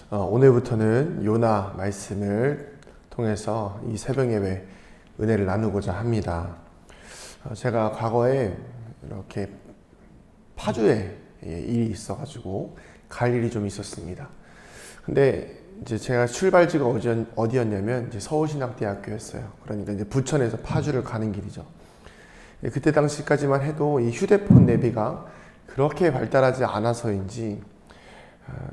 오늘부터는 요나 말씀을 통해서 이 새벽 예배 은혜를 나누고자 합니다. 제가 과거에 이렇게 파주에 일이 있어가지고 갈 일이 좀 있었습니다. 근데 이제 제가 출발지가 어디였냐면 이제 서울신학대학교였어요. 그러니까 이제 부천에서 파주를 가는 길이죠. 그때 당시까지만 해도 이 휴대폰 내비가 그렇게 발달하지 않아서인지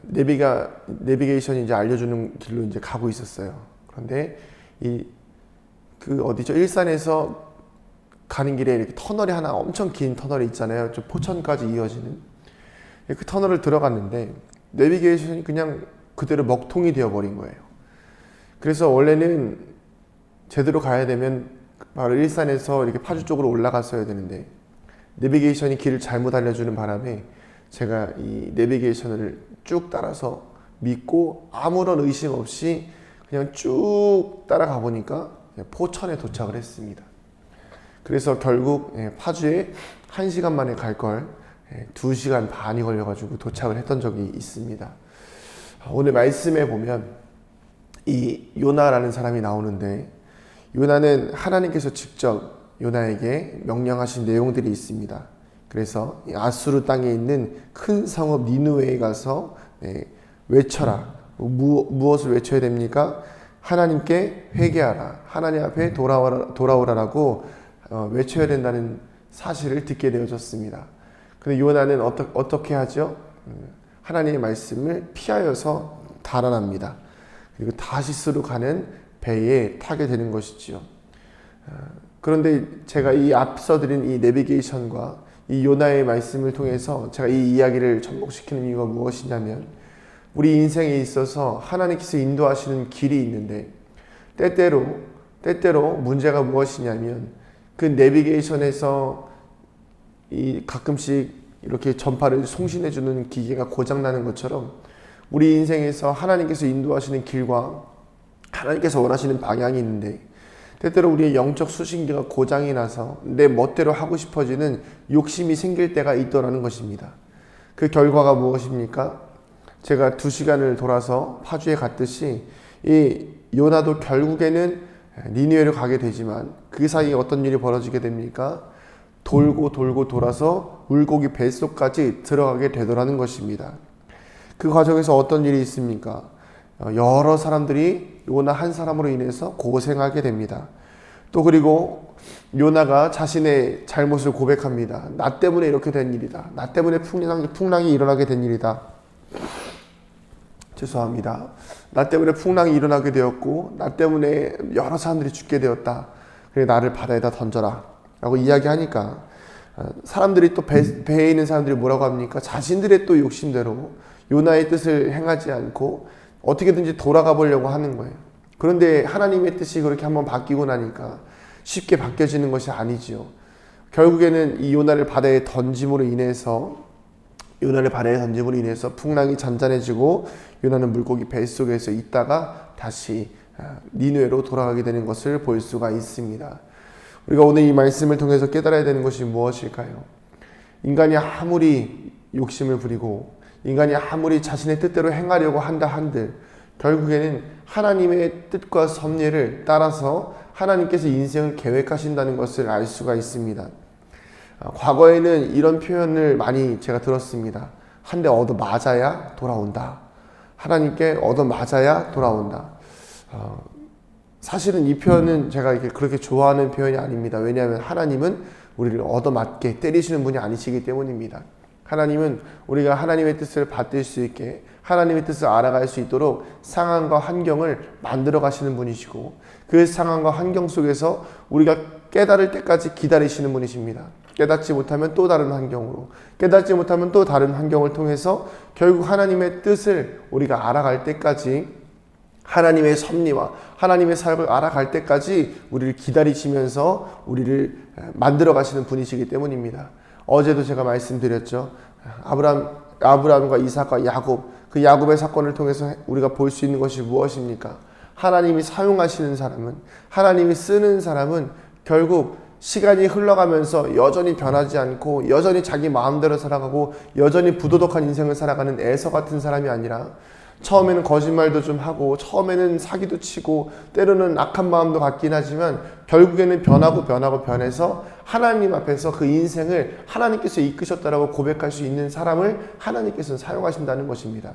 내비게이션이 이제 알려주는 길로 이제 가고 있었어요. 그런데 일산에서 가는 길에 이렇게 터널이 하나 엄청 긴 터널이 있잖아요. 좀 포천까지 이어지는 그 터널을 들어갔는데 내비게이션이 그냥 그대로 먹통이 되어버린 거예요. 그래서 원래는 제대로 가야 되면 바로 일산에서 이렇게 파주 쪽으로 올라갔어야 되는데 내비게이션이 길을 잘못 알려주는 바람에 제가 이 내비게이션을 쭉 따라서 믿고 아무런 의심 없이 그냥 쭉 따라가 보니까 포천에 도착을 했습니다. 그래서 결국 파주에 1시간 만에 갈 걸 2시간 반이 걸려가지고 도착을 했던 적이 있습니다. 오늘 말씀에 보면 이 요나라는 사람이 나오는데 요나는 하나님께서 직접 요나에게 명령하신 내용들이 있습니다. 그래서 아수르 땅에 있는 큰 성읍 니느웨에 가서 외쳐라. 무엇을 외쳐야 됩니까? 하나님께 회개하라. 하나님 앞에 돌아오라라고 외쳐야 된다는 사실을 듣게 되어졌습니다. 근데 요나는 어떻게 하죠? 하나님의 말씀을 피하여서 달아납니다. 그리고 다시스로 가는 배에 타게 되는 것이지요. 그런데 제가 이 앞서 드린 이 내비게이션과 이 요나의 말씀을 통해서 제가 이 이야기를 접목시키는 이유가 무엇이냐면 우리 인생에 있어서 하나님께서 인도하시는 길이 있는데 때때로 문제가 무엇이냐면 그 내비게이션에서 가끔씩 이렇게 전파를 송신해주는 기계가 고장나는 것처럼 우리 인생에서 하나님께서 인도하시는 길과 하나님께서 원하시는 방향이 있는데 때때로 우리의 영적 수신기가 고장이 나서 내 멋대로 하고 싶어지는 욕심이 생길 때가 있더라는 것입니다. 그 결과가 무엇입니까? 제가 2시간을 돌아서 파주에 갔듯이 이 요나도 결국에는 니느웨로 가게 되지만 그 사이에 어떤 일이 벌어지게 됩니까? 돌고 돌아서 물고기 뱃속까지 들어가게 되더라는 것입니다. 그 과정에서 어떤 일이 있습니까? 여러 사람들이 요나 한 사람으로 인해서 고생하게 됩니다. 또 그리고 요나가 자신의 잘못을 고백합니다. 나 때문에 이렇게 된 일이다. 나 때문에 풍랑이 일어나게 된 일이다. 죄송합니다. 나 때문에 풍랑이 일어나게 되었고 나 때문에 여러 사람들이 죽게 되었다. 그래 나를 바다에다 던져라 라고 이야기하니까 사람들이 또 배에 있는 사람들이 뭐라고 합니까? 자신들의 또 욕심대로 요나의 뜻을 행하지 않고 어떻게든지 돌아가 보려고 하는 거예요. 그런데 하나님의 뜻이 그렇게 한번 바뀌고 나니까 쉽게 바뀌어지는 것이 아니지요. 결국에는 이 요나를 바다에 던짐으로 인해서 풍랑이 잔잔해지고 요나는 물고기 뱃속에서 있다가 다시 니느웨로 돌아가게 되는 것을 볼 수가 있습니다. 우리가 오늘 이 말씀을 통해서 깨달아야 되는 것이 무엇일까요? 인간이 아무리 욕심을 부리고 인간이 아무리 자신의 뜻대로 행하려고 한다 한들 결국에는 하나님의 뜻과 섭리를 따라서 하나님께서 인생을 계획하신다는 것을 알 수가 있습니다. 과거에는 이런 표현을 많이 제가 들었습니다. 한 대 얻어 맞아야 돌아온다. 하나님께 얻어 맞아야 돌아온다. 사실은 이 표현은 제가 그렇게 좋아하는 표현이 아닙니다. 왜냐하면 하나님은 우리를 얻어맞게 때리시는 분이 아니시기 때문입니다. 하나님은 우리가 하나님의 뜻을 받들 수 있게 하나님의 뜻을 알아갈 수 있도록 상황과 환경을 만들어 가시는 분이시고 그 상황과 환경 속에서 우리가 깨달을 때까지 기다리시는 분이십니다. 깨닫지 못하면 또 다른 환경으로, 깨닫지 못하면 또 다른 환경을 통해서 결국 하나님의 뜻을 우리가 알아갈 때까지 하나님의 섭리와 하나님의 사역을 알아갈 때까지 우리를 기다리시면서 우리를 만들어 가시는 분이시기 때문입니다. 어제도 제가 말씀드렸죠. 아브라함과 이삭과 야곱, 그 야곱의 사건을 통해서 우리가 볼 수 있는 것이 무엇입니까? 하나님이 사용하시는 사람은, 하나님이 쓰는 사람은 결국 시간이 흘러가면서 여전히 변하지 않고 여전히 자기 마음대로 살아가고 여전히 부도덕한 인생을 살아가는 에서 같은 사람이 아니라 처음에는 거짓말도 좀 하고 처음에는 사기도 치고 때로는 악한 마음도 갖긴 하지만 결국에는 변해서 하나님 앞에서 그 인생을 하나님께서 이끄셨다라고 고백할 수 있는 사람을 하나님께서는 사용하신다는 것입니다.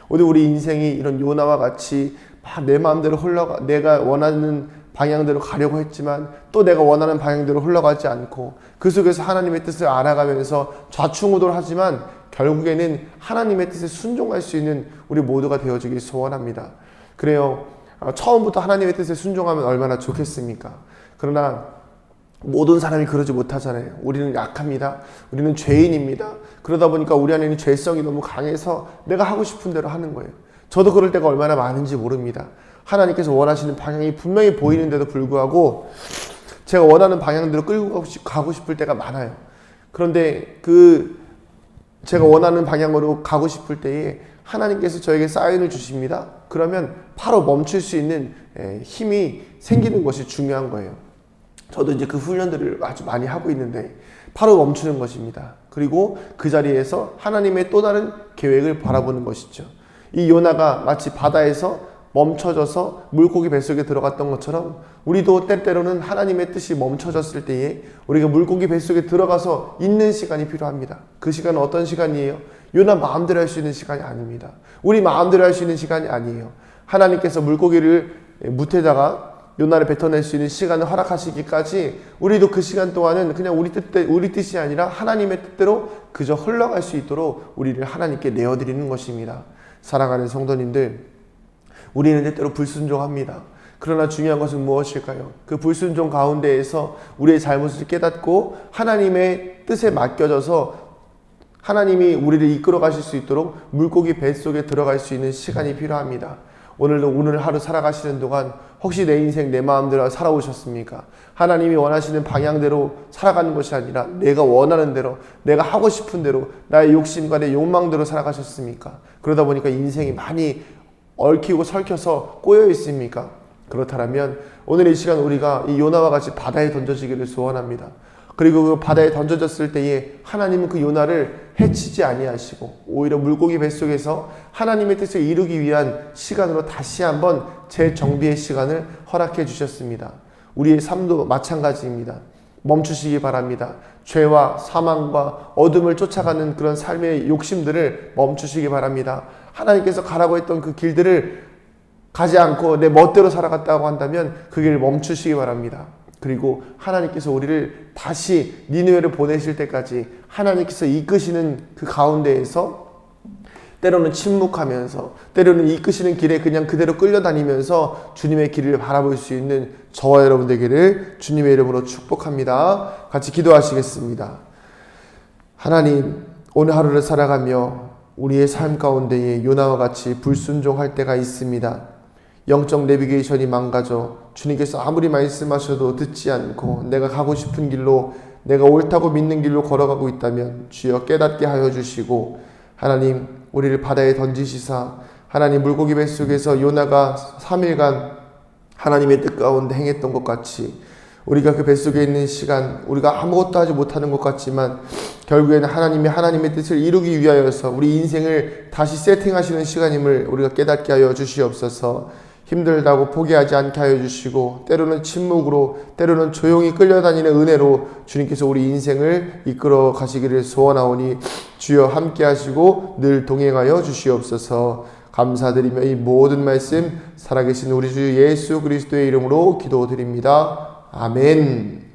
오늘 우리 인생이 이런 요나와 같이 막 내 마음대로 내가 원하는 방향대로 가려고 했지만 또 내가 원하는 방향대로 흘러가지 않고 그 속에서 하나님의 뜻을 알아가면서 좌충우돌하지만 결국에는 하나님의 뜻에 순종할 수 있는 우리 모두가 되어주길 소원합니다. 그래요. 처음부터 하나님의 뜻에 순종하면 얼마나 좋겠습니까? 그러나 모든 사람이 그러지 못하잖아요. 우리는 약합니다. 우리는 죄인입니다. 그러다 보니까 우리 안에 있는 죄성이 너무 강해서 내가 하고 싶은 대로 하는 거예요. 저도 그럴 때가 얼마나 많은지 모릅니다. 하나님께서 원하시는 방향이 분명히 보이는데도 불구하고 제가 원하는 방향대로 끌고 가고 싶을 때가 많아요. 그런데 제가 원하는 방향으로 가고 싶을 때에 하나님께서 저에게 사인을 주십니다. 그러면 바로 멈출 수 있는 힘이 생기는 것이 중요한 거예요. 저도 이제 그 훈련들을 아주 많이 하고 있는데 바로 멈추는 것입니다. 그리고 그 자리에서 하나님의 또 다른 계획을 바라보는 것이죠. 이 요나가 마치 바다에서 멈춰져서 물고기 뱃속에 들어갔던 것처럼 우리도 때때로는 하나님의 뜻이 멈춰졌을 때에 우리가 물고기 뱃속에 들어가서 있는 시간이 필요합니다. 그 시간은 어떤 시간이에요? 요나 마음대로 할 수 있는 시간이 아닙니다. 우리 마음대로 할 수 있는 시간이 아니에요. 하나님께서 물고기를 무태다가 요나를 뱉어낼 수 있는 시간을 허락하시기까지 우리도 그 시간 동안은 그냥 우리 뜻이 아니라 하나님의 뜻대로 그저 흘러갈 수 있도록 우리를 하나님께 내어드리는 것입니다. 사랑하는 성도님들, 우리는 때때로 불순종합니다. 그러나 중요한 것은 무엇일까요? 그 불순종 가운데에서 우리의 잘못을 깨닫고 하나님의 뜻에 맡겨져서 하나님이 우리를 이끌어 가실 수 있도록 물고기 뱃속에 들어갈 수 있는 시간이 필요합니다. 오늘 하루 살아가시는 동안 혹시 내 인생 내 마음대로 살아오셨습니까? 하나님이 원하시는 방향대로 살아가는 것이 아니라 내가 원하는 대로, 내가 하고 싶은 대로, 나의 욕심과 내 욕망대로 살아가셨습니까? 그러다 보니까 인생이 많이 얽히고 설켜서 꼬여 있습니까? 그렇다면 오늘 이 시간 우리가 이 요나와 같이 바다에 던져지기를 소원합니다. 그리고 그 바다에 던져졌을 때에 하나님은 그 요나를 해치지 아니하시고 오히려 물고기 뱃속에서 하나님의 뜻을 이루기 위한 시간으로 다시 한번 재정비의 시간을 허락해 주셨습니다. 우리의 삶도 마찬가지입니다. 멈추시기 바랍니다. 죄와 사망과 어둠을 쫓아가는 그런 삶의 욕심들을 멈추시기 바랍니다. 하나님께서 가라고 했던 그 길들을 가지 않고 내 멋대로 살아갔다고 한다면 그 길을 멈추시기 바랍니다. 그리고 하나님께서 우리를 다시 니느웨를 보내실 때까지 하나님께서 이끄시는 그 가운데에서 때로는 침묵하면서 때로는 이끄시는 길에 그냥 그대로 끌려다니면서 주님의 길을 바라볼 수 있는 저와 여러분 되기를 주님의 이름으로 축복합니다. 같이 기도하시겠습니다. 하나님, 오늘 하루를 살아가며 우리의 삶 가운데에 요나와 같이 불순종할 때가 있습니다. 영적 내비게이션이 망가져 주님께서 아무리 말씀하셔도 듣지 않고 내가 가고 싶은 길로, 내가 옳다고 믿는 길로 걸어가고 있다면 주여 깨닫게 하여 주시고, 하나님 우리를 바다에 던지시사 하나님 물고기 뱃속에서 요나가 3일간 하나님의 뜻 가운데 행했던 것 같이 우리가 그 뱃속에 있는 시간, 우리가 아무것도 하지 못하는 것 같지만 결국에는 하나님의 뜻을 이루기 위하여서 우리 인생을 다시 세팅하시는 시간임을 우리가 깨닫게 하여 주시옵소서. 힘들다고 포기하지 않게 하여 주시고 때로는 침묵으로, 때로는 조용히 끌려다니는 은혜로 주님께서 우리 인생을 이끌어 가시기를 소원하오니 주여 함께 하시고 늘 동행하여 주시옵소서. 감사드리며 이 모든 말씀 살아계신 우리 주 예수 그리스도의 이름으로 기도드립니다. 아멘.